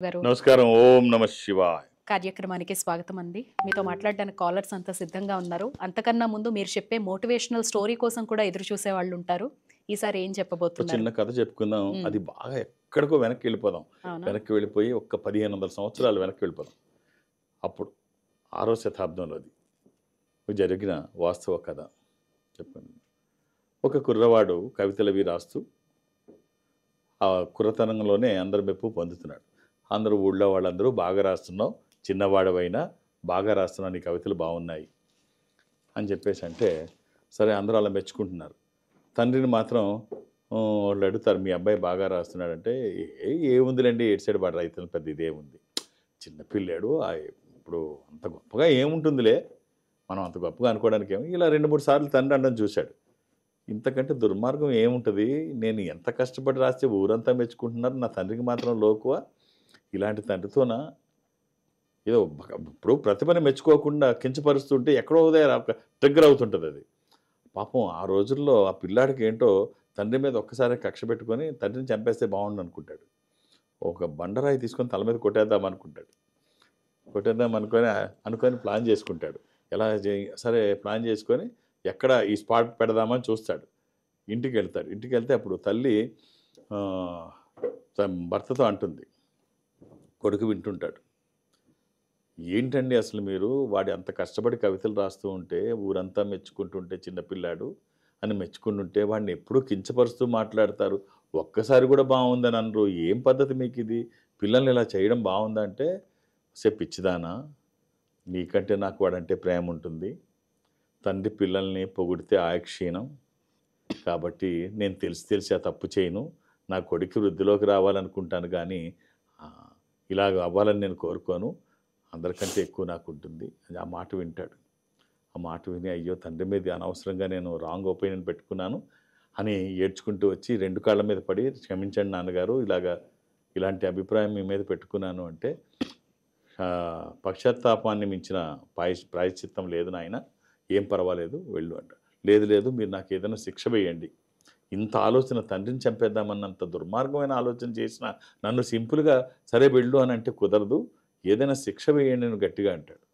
గారు నమస్కారం. ఓం నమ శివాయ. కార్యక్రమానికి స్వాగతం అండి. మీతో మాట్లాడడానికి కాలర్స్ అంతా సిద్ధంగా ఉన్నారు. అంతకన్నా ముందు మీరు చెప్పే మోటివేషనల్ స్టోరీ కోసం కూడా ఎదురు చూసే వాళ్ళు ఉంటారు. ఈసారి ఏం ఒక చెప్పబోతున్నారు? చిన్న కథ చెప్పుకుందాం. ఉమ్, అది బాగా ఎక్కడికో వెనక్కి వెళ్ళిపోదాం. అవునా? వెనక్కి వెళ్ళిపోయి ఒక్క 1500 సంవత్సరాలు వెనక్కి వెళ్ళిపోదాం. అప్పుడు 6వ శతాబ్దంలోది జరిగిన వాస్తవ కథ చెప్పండి. ఒక కుర్రవాడు కవితలవి రాస్తూ ఆ కుర్రతనంలోనే అందరి మెప్పు పొందుతున్నాడు. అందరూ ఊళ్ళో వాళ్ళందరూ బాగా రాస్తున్నావు, చిన్నవాడవైనా బాగా రాస్తున్నావు, నీ కవితలు బాగున్నాయి అని చెప్పేసి అంటే సరే అందరూ అలా మెచ్చుకుంటున్నారు. తండ్రిని మాత్రం వాళ్ళు అడుగుతారు, మీ అబ్బాయి బాగా రాస్తున్నాడంటే ఏముందిలేండి, ఏడు సైడ్ పడ రైతులు పెద్ద ఇదేముంది, చిన్నపిల్లాడు ఇప్పుడు అంత గొప్పగా ఏముంటుందిలే, మనం అంత గొప్పగా అనుకోవడానికి ఏమి, ఇలా 2-3 సార్లు తండ్రి అనడం చూశాడు. ఇంతకంటే దుర్మార్గం ఏముంటుంది, నేను ఎంత కష్టపడి రాస్తే ఊరంతా మెచ్చుకుంటున్నారు, నా తండ్రికి మాత్రం లోకువ, ఇలాంటి తండ్రితోనా, ఏదో ఇప్పుడు ప్రతిభని మెచ్చుకోకుండా కించపరుస్తుంటే ఎక్కడో ట్రిగ్గర్ అవుతుంటుంది అది. పాపం ఆ రోజుల్లో ఆ పిల్లాడికి ఏంటో తండ్రి మీద ఒక్కసారి కక్ష పెట్టుకొని తండ్రిని చంపేస్తే బాగుండు అనుకుంటాడు. ఒక బండరాయి తీసుకొని తల మీద కొట్టేద్దాం అనుకుంటాడు. కొట్టేద్దాం అనుకొని ప్లాన్ చేసుకుంటాడు. ఎలా సరే ప్లాన్ చేసుకొని ఎక్కడ ఈ స్పాట్ పెడదామని చూస్తాడు. ఇంటికి వెళ్తాడు. ఇంటికి వెళ్తే అప్పుడు తల్లి ఆ, భర్తతో అంటుంది. కొడుకు వింటుంటాడు. ఏంటండి అసలు మీరు, వాడి అంత కష్టపడి కవితలు రాస్తూ ఉంటే ఊరంతా మెచ్చుకుంటుంటే చిన్నపిల్లాడు అని మెచ్చుకుంటుంటే వాడిని ఎప్పుడూ కించపరుస్తూ మాట్లాడతారు, ఒక్కసారి కూడా బాగుందని అనరు, ఏం పద్ధతి మీకు ఇది, పిల్లల్ని ఇలా చేయడం బాగుందా అంటే, పిచ్చిదానా, నీకంటే నాకు వాడంటే ప్రేమ ఉంటుంది, తండ్రి పిల్లల్ని పొగిడితే ఆయక్షీణం, కాబట్టి నేను తెలిసి ఆ తప్పు చేయను, నా కొడుకు వృద్ధిలోకి రావాలనుకుంటాను కానీ ఆ, ఇలాగ అవ్వాలని నేను కోరుకోను, అందరికంటే ఎక్కువ నాకు ఉంటుంది అని ఆ మాట వింటాడు. ఆ మాట విని అయ్యో తండ్రి మీద అనవసరంగా నేను రాంగ్ ఒపీనియన్ పెట్టుకున్నాను అని ఏడ్చుకుంటూ వచ్చి 2 కాళ్ళ మీద పడి, క్షమించండి నాన్నగారు, ఇలాంటి అభిప్రాయం మీ మీద పెట్టుకున్నాను అంటే, పశ్చాత్తాపాన్ని మించిన ప్రాయశ్చిత్తం లేదు నాయన, ఏం పర్వాలేదు వెళ్ళు అంట. లేదు లేదు, మీరు నాకు ఏదైనా శిక్ష వేయండి, ఇంత ఆలోచన, తండ్రిని చంపేద్దామన్నంత దుర్మార్గమైన ఆలోచన చేసిన నన్ను సింపుల్గా సరే వెళ్ళు అని అంటే కుదరదు, ఏదైనా శిక్ష వేయండి అని గట్టిగా అంటాడు.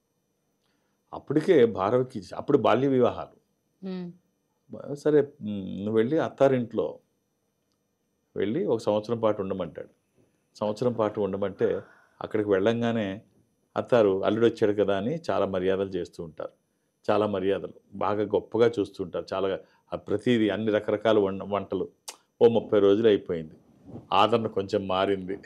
అప్పటికే భారవికి అప్పుడు బాల్య వివాహాలు. ఉమ్, సరే నువ్వు వెళ్ళి అత్తారింట్లో వెళ్ళి ఒక సంవత్సరం పాటు ఉండమంటాడు. సంవత్సరం పాటు ఉండమంటే అక్కడికి వెళ్ళంగానే అత్తారు అల్లుడు వచ్చాడు కదా అని చాలా మర్యాదలు చేస్తూ ఉంటారు. చాలా మర్యాదలు బాగా గొప్పగా చూస్తుంటారు. చాలా ప్రతిదీ అన్ని రకరకాల వంటలు. ఓ 30 రోజులు అయిపోయింది. ఆదరణ కొంచెం మారింది.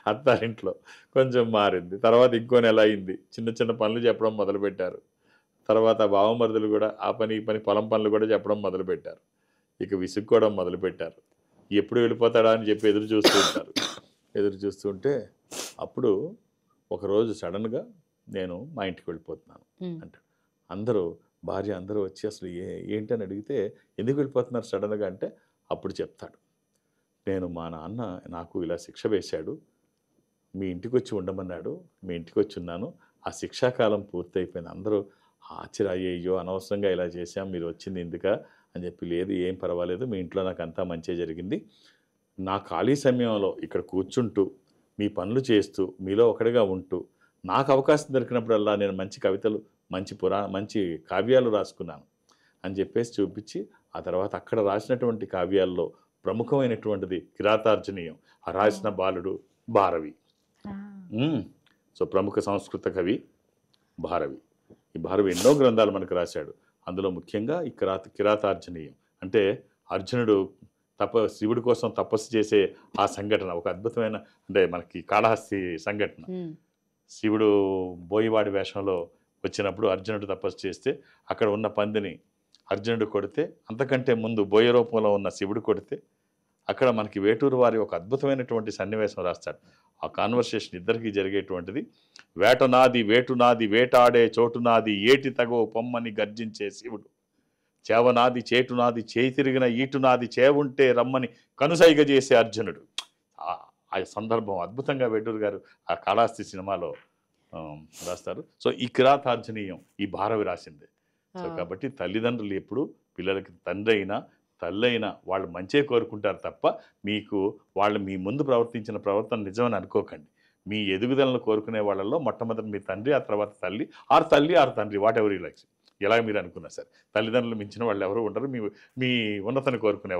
అత్తారింట్లో కొంచెం మారింది. తర్వాత ఇంకో నెల అయింది. చిన్న చిన్న పనులు చెప్పడం మొదలుపెట్టారు. తర్వాత బావమరుదులు కూడా ఆ పని ఈ పని పొలం పనులు కూడా చెప్పడం మొదలుపెట్టారు. ఇక విసుక్కోవడం మొదలుపెట్టారు. ఎప్పుడు వెళ్ళిపోతాడా అని చెప్పి ఎదురు చూస్తూ ఉంటారు. ఎదురు చూస్తూ ఉంటే అప్పుడు ఒకరోజు సడన్గా నేను మా ఇంటికి వెళ్ళిపోతున్నాను ఉమ్, అంటాడు. అందరూ భార్య అందరూ వచ్చి అసలు ఏంటని అడిగితే ఎందుకు వెళ్ళిపోతున్నారు సడన్గా అంటే అప్పుడు చెప్తాడు. నేను మా నాన్న నాకు ఇలా శిక్ష వేశాడు, మీ ఇంటికి వచ్చి ఉండమన్నాడు, మీ ఇంటికి వచ్చి ఉన్నాను, ఆ శిక్షాకాలం పూర్తయిపోయింది. అందరూ ఆశ్చర్య, అయ్యో అనవసరంగా ఇలా చేశాం, మీరు వచ్చింది ఎందుకా అని చెప్పి, లేదు ఏం పర్వాలేదు, మీ ఇంట్లో నాకు అంతా మంచి జరిగింది, నా ఖాళీ సమయంలో ఇక్కడ కూర్చుంటూ మీ పనులు చేస్తూ మీలో ఒకటిగా ఉంటూ నాకు అవకాశం దొరికినప్పుడల్లా నేను మంచి కవితలు, మంచి కావ్యాలు రాసుకున్నాను అని చెప్పేసి చూపించి, ఆ తర్వాత అక్కడ రాసినటువంటి కావ్యాల్లో ప్రముఖమైనటువంటిది కిరాతార్జునీయం, ఆ రాసిన బాలుడు భారవి. ఆ, సో ప్రముఖ సంస్కృత కవి భారవి. ఈ భారవి ఎన్నో గ్రంథాలు మనకు రాశాడు. అందులో ముఖ్యంగా ఈ కిరాతార్జునీయం అంటే అర్జునుడు శివుడి కోసం తపస్సు చేసే ఆ సంఘటన ఒక అద్భుతమైన, అంటే మనకి కాళహస్తి సంఘటన. ఉమ్, శివుడు బోయివాడి వేషంలో వచ్చినప్పుడు అర్జునుడు తపస్సు చేస్తే అక్కడ ఉన్న పందిని అర్జునుడు కొడితే, అంతకంటే ముందు బోయ రూపంలో ఉన్న శివుడు కొడితే, అక్కడ మనకి వేటూరు వారి ఒక అద్భుతమైనటువంటి సన్నివేశం రాస్తాడు. ఆ కాన్వర్సేషన్ ఇద్దరికీ జరిగేటువంటిది. వేట నాది వేటు నాది వేటాడే చోటు నాది ఏటి తగో పొమ్మని గర్జించే శివుడు, చేవనాది చేటునాది చేయి తిరిగిన ఈటునాది చేవుంటే రమ్మని కనుసైగ చేసే అర్జునుడు. ఆ సందర్భం అద్భుతంగా వేటూరు గారు ఆ కాళహస్తి సినిమాలో రాస్తారు. సో ఈ కిరాతార్జునీయం ఈ భారవి రాసిందే. సో కాబట్టి తల్లిదండ్రులు ఎప్పుడు పిల్లలకి తండ్రి అయినా తల్లి అయినా వాళ్ళు మంచే కోరుకుంటారు తప్ప, వాళ్ళు మీ ముందు ప్రవర్తించిన ప్రవర్తన నిజమని అనుకోకండి. మీ ఎదుగుదలను కోరుకునే వాళ్ళలో మొట్టమొదటి మీ తండ్రి, ఆ తర్వాత తల్లి, ఆర్ తండ్రి, వాట్ ఎవర్ యూ లైక్స్. ఎలా మీరు అనుకున్నా సరే తల్లిదండ్రులు మించిన వాళ్ళు ఎవరు ఉండరు మీ మీ ఉన్నతని కోరుకునే వాళ్ళు.